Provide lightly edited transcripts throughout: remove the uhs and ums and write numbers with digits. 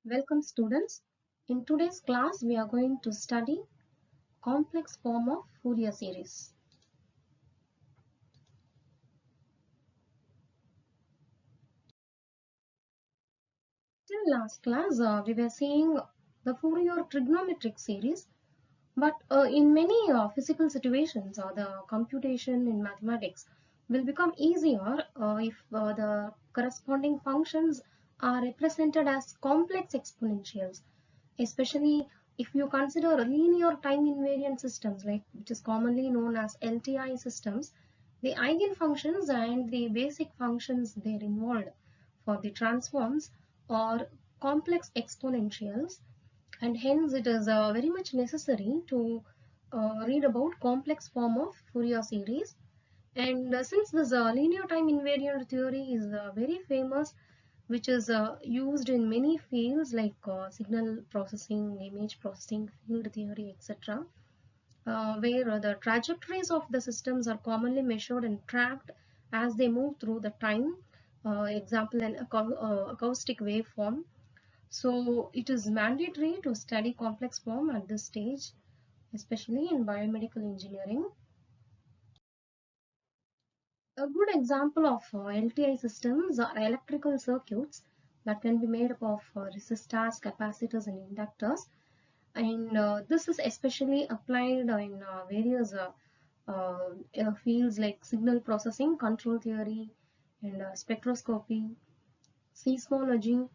Welcome students. In today's class we are going to study complex form of Fourier series. Till last class we were seeing the Fourier trigonometric series, but in many physical situations the computation in mathematics will become easier if the corresponding functions are represented as complex exponentials, especially if you consider linear time invariant systems, like which is commonly known as LTI systems. The eigenfunctions and the basic functions there involved for the transforms are complex exponentials, and hence it is very much necessary to read about complex form of Fourier series. And since this linear time invariant theory is very famous, which is used in many fields like signal processing, image processing, field theory, etc., where the trajectories of the systems are commonly measured and tracked as they move through the time. Example, an acoustic waveform. So it is mandatory to study complex form at this stage, especially in biomedical engineering. A good example of LTI systems are electrical circuits that can be made up of resistors, capacitors, and inductors. And this is especially applied in various fields like signal processing, control theory, and spectroscopy, seismology,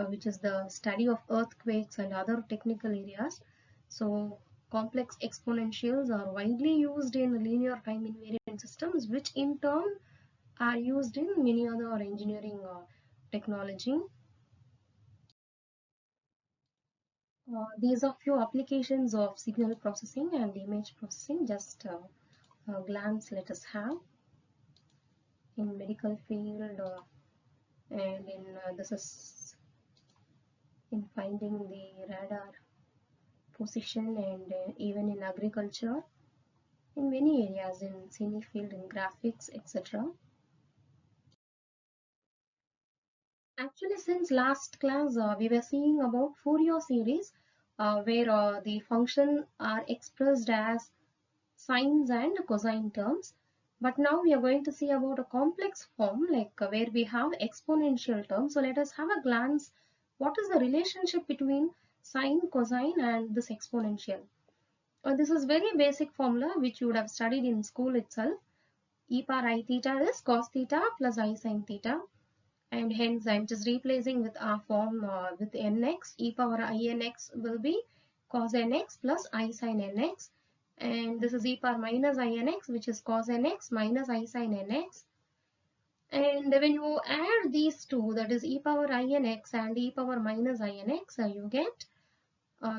which is the study of earthquakes and other technical areas. So complex exponentials are widely used in linear time invariant systems, which in turn are used in many other engineering technology. These are few applications of signal processing and image processing. Just a glance let us have in medical field, and in this is in finding the radar position, and even in agriculture, in many areas in cine field, in graphics, etc. Actually, since last class, we were seeing about Fourier series, where the function are expressed as sines and cosine terms. But now we are going to see about a complex form, like where we have exponential terms. So let us have a glance. What is the relationship between sine, cosine, and this exponential? This is very basic formula which you would have studied in school itself. E power I theta is cos theta plus I sin theta, and hence I'm just replacing with our form with nx. E power I nx will be cos nx plus I sin nx, and this is e power minus I nx, which is cos nx minus I sin nx. And when you add these two, that is e power I nx and e power minus I nx, you get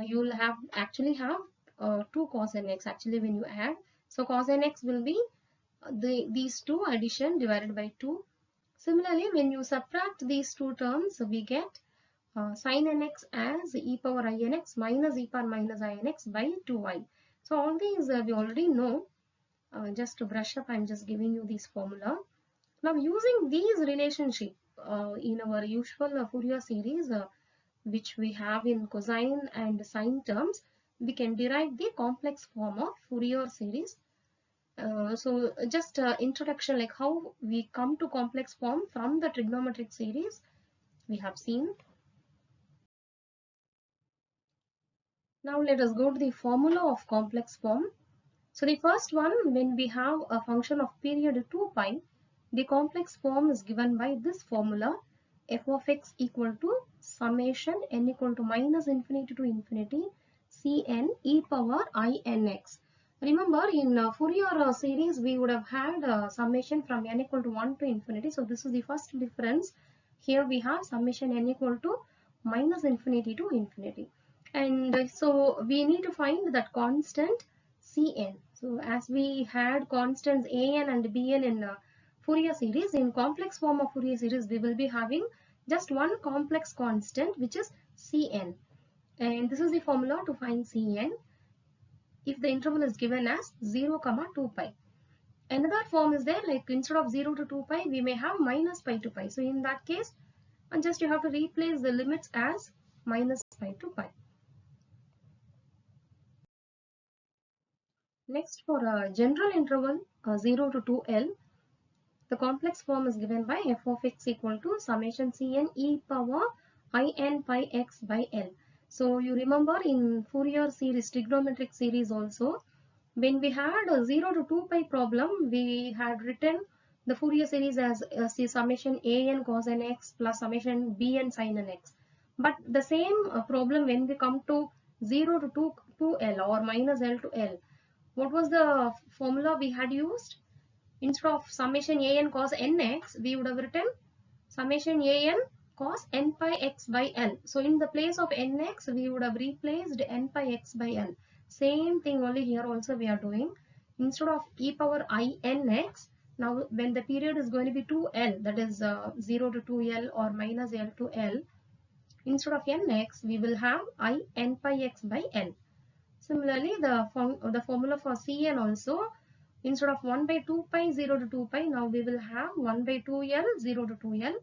you'll have actually have 2 cos nx actually when you add. So cos nx will be these two addition divided by 2. Similarly, when you subtract these two terms, we get sin nx as e power I nx minus e power minus I nx by 2i. So all these we already know. Just to brush up, I'm just giving you this formula. Now using these relationship in our usual Fourier series, which we have in cosine and sine terms, we can derive the complex form of Fourier series. So just introduction, like how we come to complex form from the trigonometric series we have seen. Now let us go to the formula of complex form. So the first one, when we have a function of period 2 pi, the complex form is given by this formula: f of x equal to summation n equal to minus infinity to infinity Cn e power I nx. Remember, in Fourier series we would have had summation from n equal to 1 to infinity. So this is the first difference. Here we have summation n equal to minus infinity to infinity. And so we need to find that constant Cn. So as we had constants An and Bn in Fourier series, in complex form of Fourier series we will be having just one complex constant, which is Cn. And this is the formula to find Cn if the interval is given as 0, 2 pi. Another form is there, like instead of 0 to 2 pi, we may have minus pi to pi. So in that case, and just you have to replace the limits as minus pi to pi. Next, for a general interval 0 to 2L, the complex form is given by f of x equal to summation Cn e power in pi x by L. So you remember in Fourier series, trigonometric series also, when we had a 0 to 2 pi problem, we had written the Fourier series as the summation an cos nx plus summation bn sin nx. But the same problem when we come to 0 to 2L or minus L to L, what was the formula we had used? Instead of summation an cos nx, we would have written summation an cos n pi x by L. So in the place of nx, we would have replaced n pi x by L. Same thing only here also we are doing. Instead of e power I nx, now when the period is going to be 2L, that is 0 to 2L or minus L to L, instead of nx, we will have I n pi x by L. Similarly, the formula for Cn also, instead of 1 by 2 pi 0 to 2 pi, now we will have 1 by 2L 0 to 2L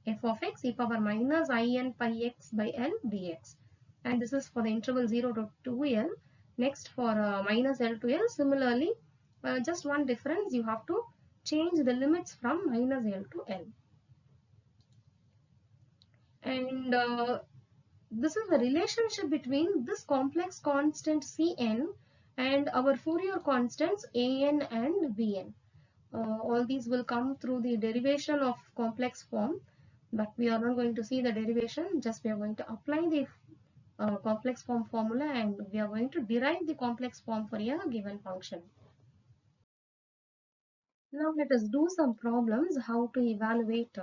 f of x e power minus in pi x by L dx. And this is for the interval 0 to 2L. Next, for minus L to L, similarly, just one difference, you have to change the limits from minus L to L. And this is the relationship between this complex constant Cn and our Fourier constants an and bn. All these will come through the derivation of complex form, but we are not going to see the derivation, just we are going to apply the complex form formula and we are going to derive the complex form for a given function. Now let us do some problems how to evaluate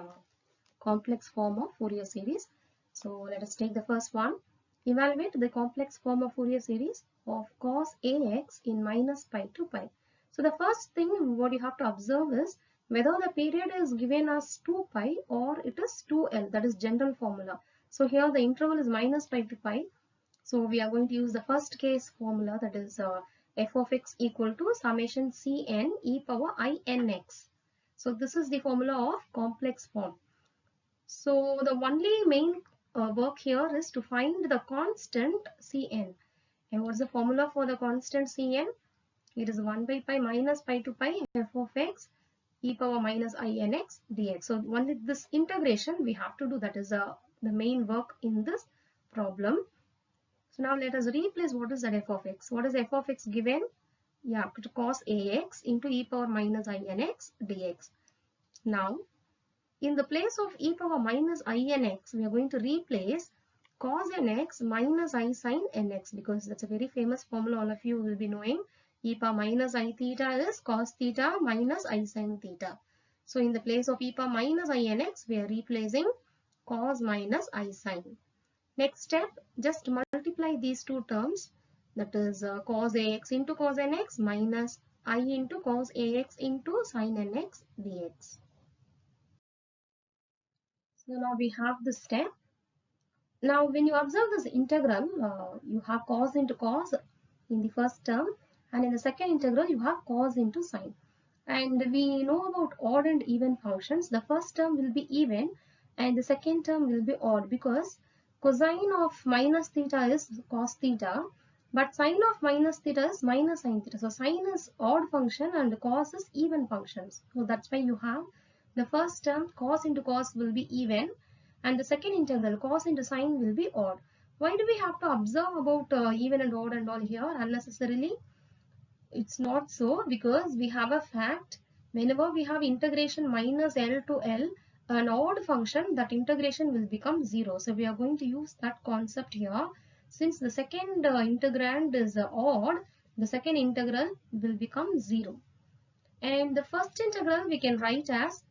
complex form of Fourier series. So let us take the first one. Evaluate the complex form of Fourier series of cos ax in minus pi to pi. So the first thing what you have to observe is whether the period is given as 2 pi or it is 2L, that is general formula. So here the interval is minus pi to pi. So we are going to use the first case formula, that is f of x equal to summation Cn e power I nx. So this is the formula of complex form. So the only main work here is to find the constant Cn. And what's the formula for the constant Cn? It is 1 by pi minus pi to pi f of x e power minus I nx dx. So only this integration we have to do, that is the main work in this problem. So now let us replace what is that f of x. What is f of x given? Yeah, to cos ax into e power minus I nx dx. Now in the place of e power minus I nx, we are going to replace cos nx minus I sin nx, because that's a very famous formula all of you will be knowing. E power minus I theta is cos theta minus I sin theta. So in the place of e power minus I nx, we are replacing cos minus I sin. Next step, just multiply these two terms, that is cos ax into cos nx minus I into cos ax into sin nx dx. So now we have this step. Now when you observe this integral, you have cos into cos in the first term, and in the second integral you have cos into sin. And we know about odd and even functions. The first term will be even and the second term will be odd, because cosine of minus theta is cos theta, but sine of minus theta is minus sin theta. So sine is odd function and cos is even functions. So that's why you have the first term cos into cos will be even, and the second integral cos into sine will be odd. Why do we have to observe about even and odd and all here unnecessarily? It's not so, because we have a fact, whenever we have integration minus L to L, an odd function, that integration will become 0. So we are going to use that concept here. Since the second integrand is odd, the second integral will become 0. And the first integral we can write as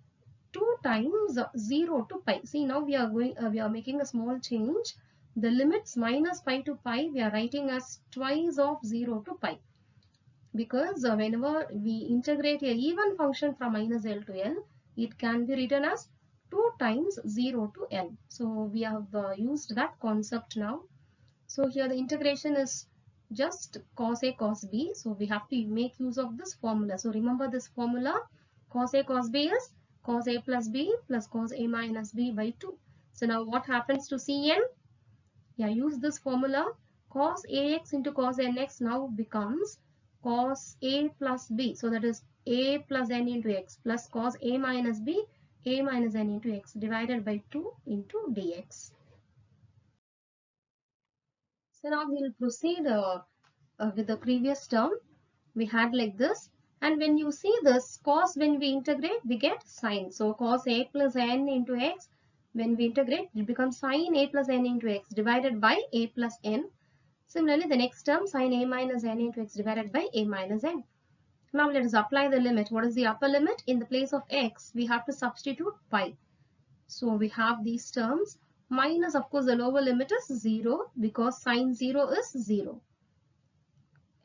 2 times 0 to pi. See, now we are making a small change. The limits minus pi to pi we are writing as twice of 0 to pi, because whenever we integrate a even function from minus L to L, it can be written as 2 times 0 to L. So we have used that concept now. So here the integration is just cos A cos B. So we have to make use of this formula. So remember this formula, cos A cos B is cos A plus B plus cos A minus B by 2. So now what happens to Cn? Yeah, use this formula. Cos ax into cos nx now becomes cos a plus b. So that is a plus n into x plus cos a minus b, a minus n into x divided by 2 into dx. So now we will proceed with the previous term. We had like this, and when you see this cos, when we integrate we get sine. So cos a plus n into x, when we integrate it becomes sine a plus n into x divided by a plus n. Similarly the next term sine a minus n into x divided by a minus n. Now let us apply the limit. What is the upper limit? In the place of x we have to substitute pi. So we have these terms minus, of course the lower limit is 0 because sine 0 is 0.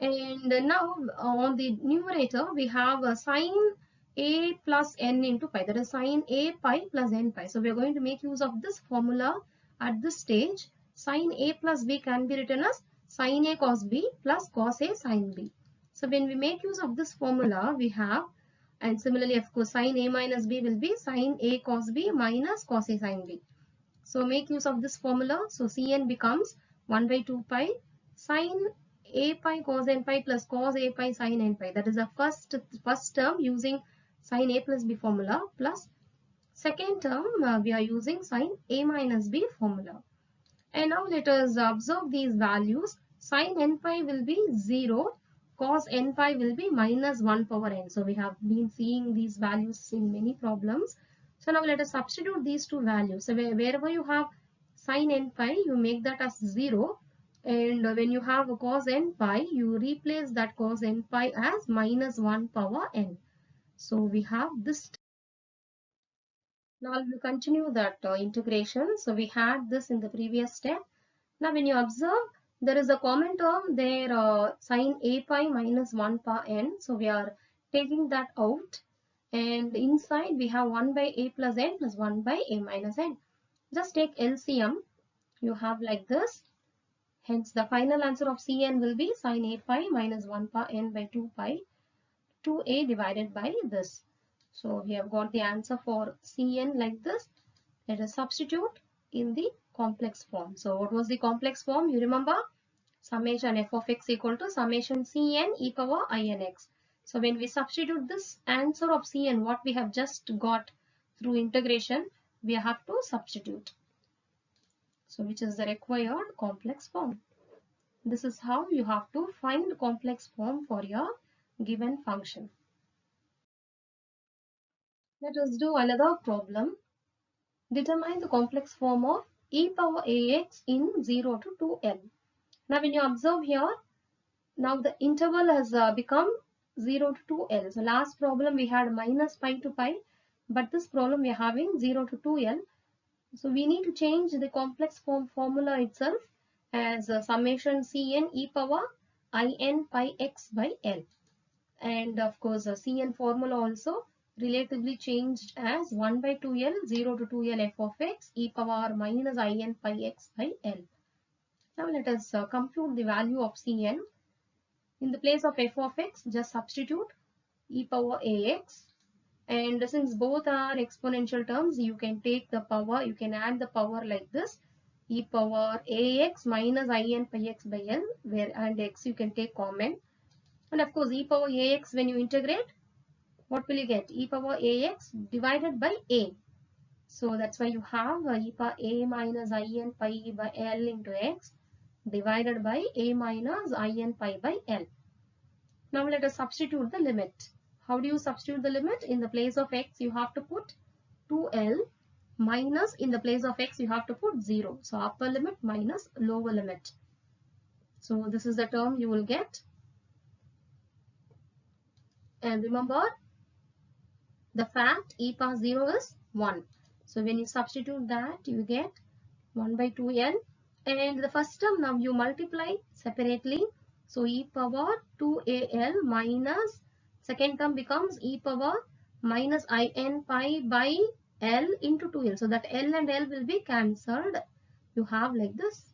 And now on the numerator we have a sine a plus n into pi, that is sine a pi plus n pi. So we are going to make use of this formula at this stage. Sine a plus b can be written as sine a cos b plus cos a sine b. So when we make use of this formula we have, and similarly of course sine a minus b will be sine a cos b minus cos a sine b. So make use of this formula. So Cn becomes 1 by 2 pi sine a pi cos n pi plus cos a pi sine n pi. That is the first term using sine a plus b formula, plus second term we are using sine a minus b formula. And now let us observe these values. Sine n pi will be 0, cos n pi will be minus 1 power n. So we have been seeing these values in many problems. So now let us substitute these two values. So wherever you have sine n pi, you make that as 0. And when you have a cos n pi, you replace that cos n pi as minus 1 power n. So we have this. Now we will continue that integration. So we had this in the previous step. Now when you observe, there is a common term there, sine a pi minus 1 power n. So we are taking that out, and inside we have 1 by a plus n plus 1 by a minus n. Just take LCM. You have like this. Hence the final answer of Cn will be sine a pi minus 1 power n by 2 pi 2a divided by this. So we have got the answer for Cn like this. Let us substitute in the complex form. So what was the complex form? You remember? Summation f of x equal to summation Cn e power inx. So when we substitute this answer of Cn, what we have just got through integration, we have to substitute. So which is the required complex form. This is how you have to find complex form for your given function. Let us do another problem. Determine the complex form of e power ax in 0 to 2l. Now when you observe here, now the interval has become 0 to 2l. So last problem we had minus pi to pi, but this problem we are having 0 to 2l. So we need to change the complex form formula itself as summation Cn e power in pi x by l. And of course Cn formula also relatively changed as 1 by 2l 0 to 2l f of x e power minus in pi x by l. Now let us compute the value of Cn. In the place of f of x, just substitute e power ax. And since both are exponential terms, you can take the power, you can add the power like this. E power ax minus in pi x by l, where and x you can take common. And of course, e power ax, when you integrate, what will you get? E power ax divided by a. So that's why you have e power a minus in pi by l into x divided by a minus in pi by l. Now let us substitute the limit. How do you substitute the limit? In the place of x you have to put 2l minus in the place of x you have to put 0. So upper limit minus lower limit. So this is the term you will get. And remember, the fact e power 0 is 1. So when you substitute that, you get 1 by 2n. And the first term now you multiply separately. So e power 2al minus, second term becomes e power minus in pi by l into 2l. So that l and l will be cancelled. You have like this,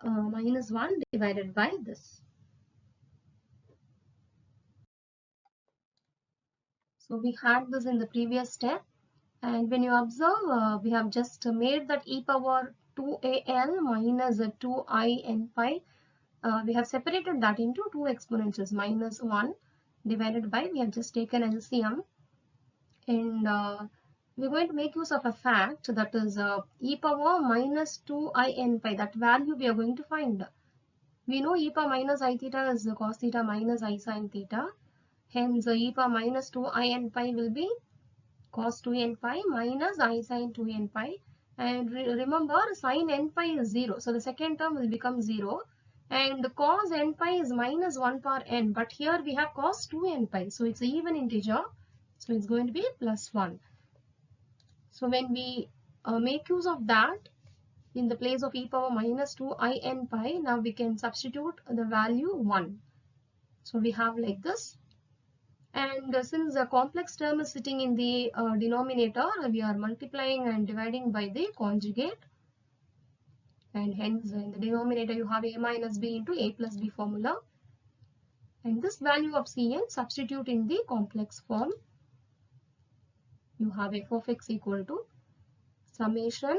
minus 1 divided by this. So we had this in the previous step. And when you observe, we have just made that e power 2al minus 2I n pi. We have separated that into two exponentials, minus 1 divided by, we have just taken LCM, and we're going to make use of a fact, that is e power minus 2I n pi. That value we are going to find. We know e power minus I theta is cos theta minus I sin theta. Hence, e power minus 2I n pi will be cos 2n pi minus I sin 2n pi. And remember, sin n pi is 0. So the second term will become 0. And cos n pi is minus 1 power n. But here we have cos 2n pi. So it's an even integer. So it's going to be plus 1. So when we make use of that, in the place of e power minus 2I n pi, now we can substitute the value 1. So we have like this. And since the complex term is sitting in the denominator, we are multiplying and dividing by the conjugate. And hence in the denominator you have a minus b into a plus b formula. And this value of Cn substitute in the complex form. You have f of x equal to summation,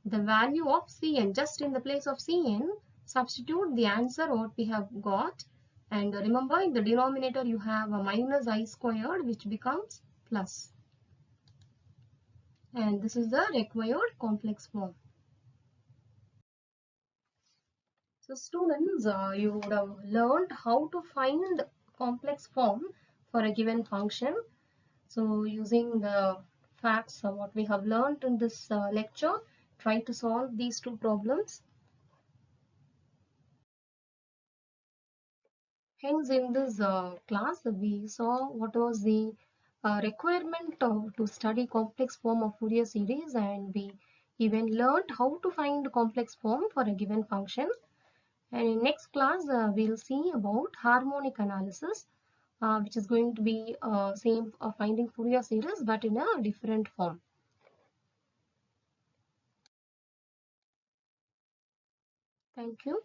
the value of Cn, just in the place of Cn, substitute the answer what we have got. And remember, in the denominator you have a minus I squared, which becomes plus. And this is the required complex form. So students, you would have learned how to find complex form for a given function. So using the facts what we have learned in this lecture, try to solve these two problems. Hence, in this class, we saw what was the requirement to study complex form of Fourier series, and we even learned how to find complex form for a given function. And in next class, we'll see about harmonic analysis, which is going to be same finding Fourier series, but in a different form. Thank you.